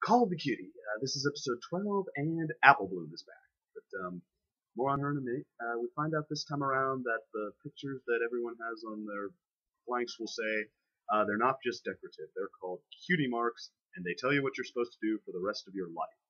called the Cutie. This is episode 12, and Apple Bloom is back. But more on her in a minute. We find out this time around that the pictures that everyone has on their flanks will say they're not just decorative. They're called Cutie Marks, and they tell you what you're supposed to do for the rest of your life.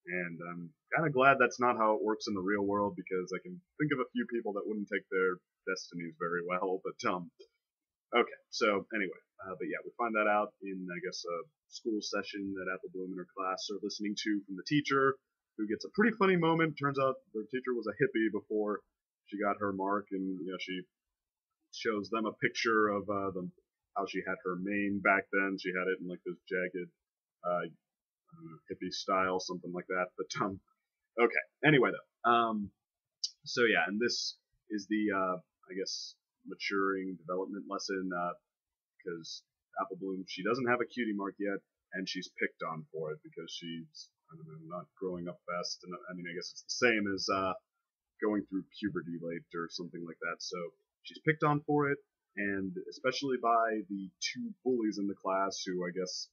And I'm kind of glad that's not how it works in the real world, because I can think of a few people that wouldn't take their destinies very well. But okay, so anyway, but yeah, we find that out in, I guess, a school session that Apple Bloom and her class are listening to from the teacher, who gets a pretty funny moment. Turns out the teacher was a hippie before she got her mark, and she shows them a picture of how she had her mane back then. She had it in like this jagged, hippie style, something like that. But okay. Anyway, though, so yeah, and this is the I guess maturing development lesson, because Apple Bloom, she doesn't have a cutie mark yet, and she's picked on for it because she's, I don't know, not growing up fast. And I mean, I guess it's the same as going through puberty late or something like that. So she's picked on for it, and especially by the two bullies in the class who, I guess,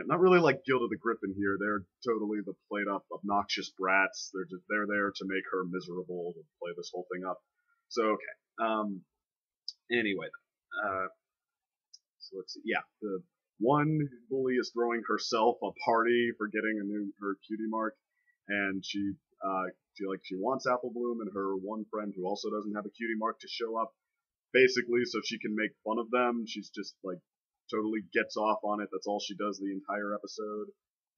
not really like Gilda the Griffin here. They're totally the played up, obnoxious brats. They're there to make her miserable, to play this whole thing up. So okay. Anyway, so let's see. Yeah, the one bully is throwing herself a party for getting her cutie mark, and she wants Apple Bloom and her one friend who also doesn't have a cutie mark to show up, basically so she can make fun of them. She's just like totally gets off on it. That's all she does the entire episode.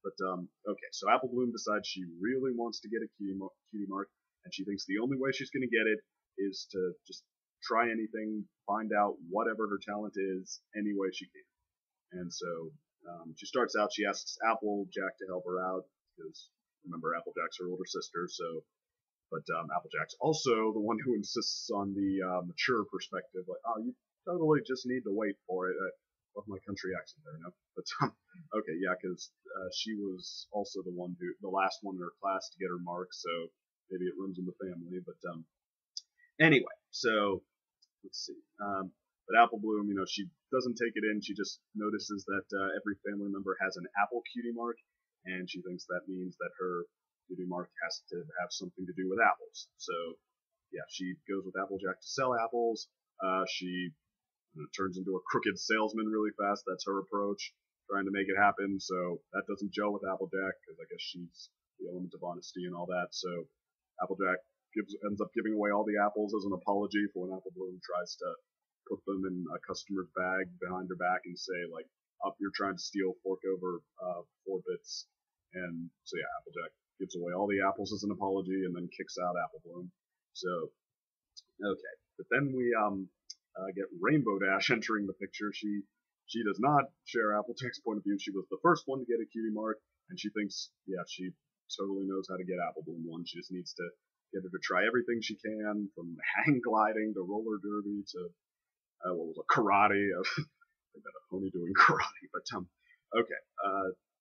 But okay, so Apple Bloom decides she really wants to get a cutie mark, and she thinks the only way she's going to get it is to just try anything, find out whatever her talent is, any way she can. And so she starts out, she asks Applejack to help her out, because remember, Applejack's her older sister, so, but Applejack's also the one who insists on the mature perspective, like, oh, you totally just need to wait for it. I love my country accent there, no? But, okay, yeah, because she was also the last one in her class to get her mark, so maybe it runs in the family, but anyway, so let's see. But Apple Bloom, she doesn't take it in. She just notices that every family member has an apple cutie mark, and she thinks that means that her cutie mark has to have something to do with apples. So, yeah, she goes with Applejack to sell apples. She turns into a crooked salesman really fast. That's her approach, trying to make it happen. So that doesn't gel with Applejack, because I guess she's the element of honesty and all that. So Applejack ends up giving away all the apples as an apology for when Apple Bloom tries to put them in a customer's bag behind her back and say, like, up, you're trying to steal fork over 4 bits. And so yeah, Applejack gives away all the apples as an apology and then kicks out Apple Bloom. So okay, but then we get Rainbow Dash entering the picture. She does not share Applejack's point of view. She was the first one to get a cutie mark, and she thinks, yeah, she totally knows how to get Apple Bloom one. She just needs to get her to try everything she can, from hang gliding to roller derby to what was it, karate. I got a pony doing karate, but okay.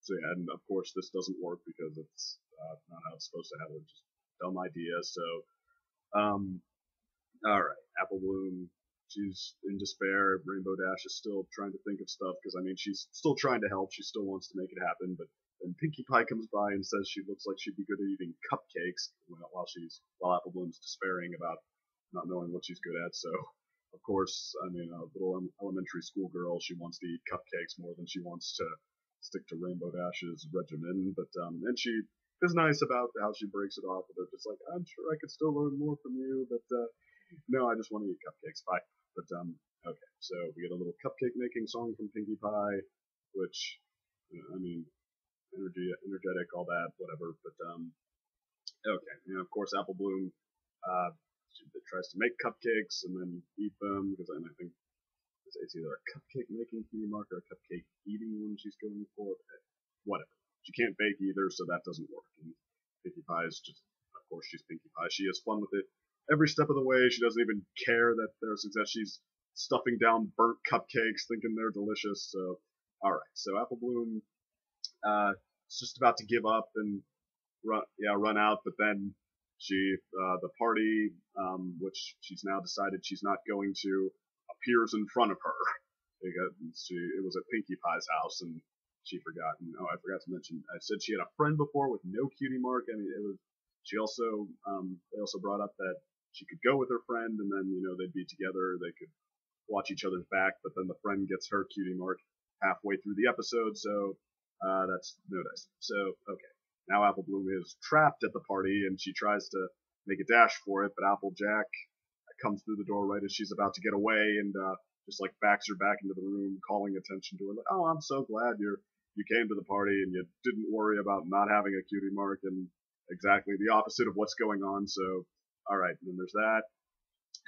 So yeah, and of course this doesn't work because it's not how it's supposed to happen. Just dumb idea. So all right, Apple Bloom, she's in despair. Rainbow Dash is still trying to think of stuff, because I mean, she's still trying to help. She still wants to make it happen, but then Pinkie Pie comes by and says she looks like she'd be good at eating cupcakes, while Apple Bloom's despairing about not knowing what she's good at. So, of course, I mean, a little elementary school girl, she wants to eat cupcakes more than she wants to stick to Rainbow Dash's regimen. But and she is nice about how she breaks it off with her, just like, I'm sure I could still learn more from you, but no, I just want to eat cupcakes. Bye. But okay, so we get a little cupcake making song from Pinkie Pie, which I mean, energetic, all that, whatever. But okay, of course, Apple Bloom she tries to make cupcakes and then eat them, because I think it's either a cupcake making cutie mark or a cupcake eating one she's going for. Whatever. She can't bake either, so that doesn't work. And Pinkie Pie is just, of course, she's Pinkie Pie. She has fun with it every step of the way. She doesn't even care that they're a success. She's stuffing down burnt cupcakes, thinking they're delicious. So, all right. So Apple Bloom is just about to give up and run out, but then the party, which she's now decided she's not going to, appears in front of her. It was at Pinkie Pie's house, and she forgot. And, oh, I forgot to mention. I said she had a friend before with no cutie mark. I mean, it was. She also they also brought up that she could go with her friend, and then they'd be together. They could watch each other's back, but then the friend gets her cutie mark halfway through the episode, so that's no dice. So okay, now Apple Bloom is trapped at the party, and she tries to make a dash for it, but Applejack comes through the door right as she's about to get away, and just like backs her back into the room, calling attention to her. Like, oh, I'm so glad you came to the party and you didn't worry about not having a cutie mark, and exactly the opposite of what's going on. So, all right, and then there's that.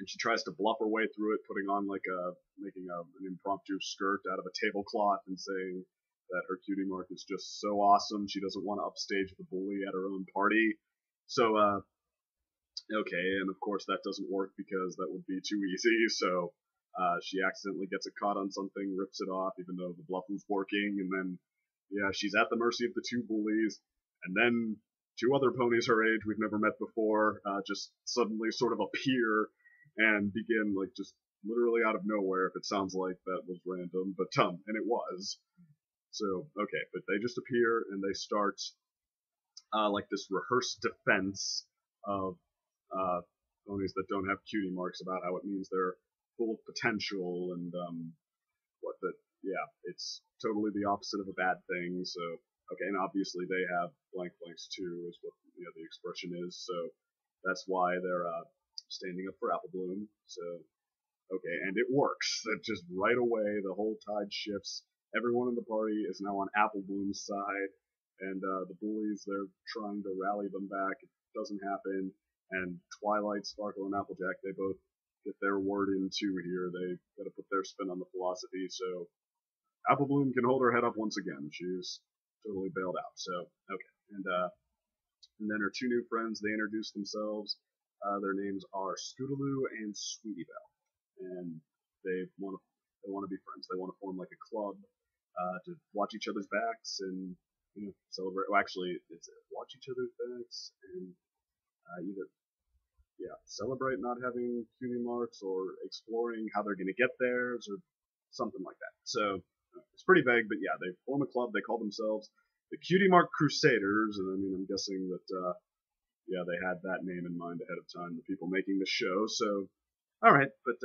And she tries to bluff her way through it, putting on making an impromptu skirt out of a tablecloth and saying that her cutie mark is just so awesome. She doesn't want to upstage the bully at her own party. So, okay, and of course that doesn't work because that would be too easy. So, she accidentally gets it caught on something, rips it off, even though the bluff was working, and then, yeah, she's at the mercy of the two bullies, and then two other ponies her age we've never met before just suddenly sort of appear and begin, like, just literally out of nowhere, if it sounds like that was random, but and it was. So, okay, but they just appear and they start like this rehearsed defense of ponies that don't have cutie marks about how it means they're full of potential and what that, yeah, it's totally the opposite of a bad thing. So, okay, and obviously they have blank blanks too, is what the expression is. So that's why they're standing up for Apple Bloom. So, okay, and it works. It just right away, the whole tide shifts. Everyone in the party is now on Apple Bloom's side, and the bullies, they're trying to rally them back. It doesn't happen, and Twilight, Sparkle, and Applejack, they both get their word in too here. They got to put their spin on the philosophy, so Apple Bloom can hold her head up once again. She's totally bailed out. So, okay, and then her two new friends, they introduce themselves. Their names are Scootaloo and Sweetie Belle, and they want to be friends. They want to form like a club to watch each other's backs and celebrate. Well, actually, it's watch each other's backs and either celebrate not having cutie marks or exploring how they're going to get theirs or something like that. So it's pretty vague, but yeah, they form a club. They call themselves the Cutie Mark Crusaders, and I mean, I'm guessing that they had that name in mind ahead of time, the people making the show. So, all right, but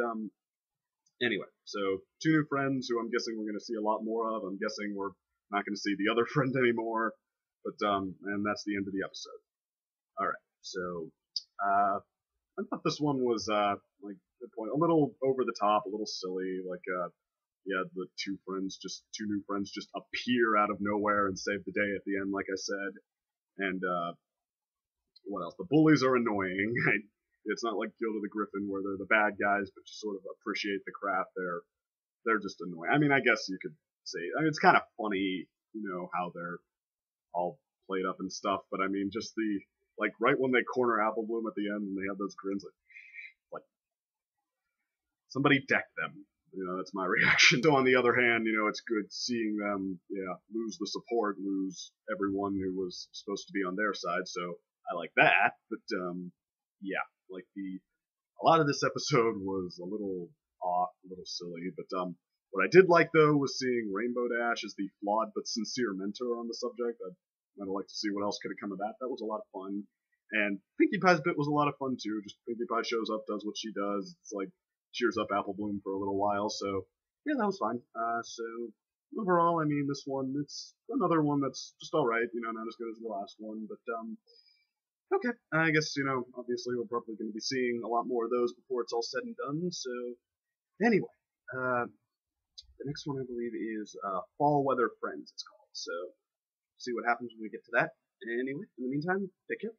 anyway, so two new friends who I'm guessing we're going to see a lot more of. I'm guessing we're not going to see the other friend anymore, but and that's the end of the episode. All right, so I thought this one was like good point, a little over the top, a little silly, like the two new friends just appear out of nowhere and save the day at the end, like I said, and what else? The bullies are annoying. It's not like Gilda the Griffin where they're the bad guys, but you sort of appreciate the craft. They're just annoying. I mean, I guess you could say, I mean, it's kind of funny, how they're all played up and stuff. But I mean, just like right when they corner Apple Bloom at the end and they have those grins, like somebody deck them. That's my reaction. So on the other hand, it's good seeing them, lose the support, lose everyone who was supposed to be on their side. So I like that. But like a lot of this episode was a little off, a little silly. But what I did like though was seeing Rainbow Dash as the flawed but sincere mentor on the subject. I'd kind of like to see what else could have come of that. That was a lot of fun. And Pinkie Pie's bit was a lot of fun too. Just Pinkie Pie shows up, does what she does. It's like cheers up Apple Bloom for a little while. So yeah, that was fine. So overall, I mean, this one, it's another one that's just all right. Not as good as the last one, but okay. I guess obviously we're probably going to be seeing a lot more of those before it's all said and done. So anyway, the next one I believe is Fall Weather Friends. It's called. So see what happens when we get to that. Anyway, in the meantime, take care.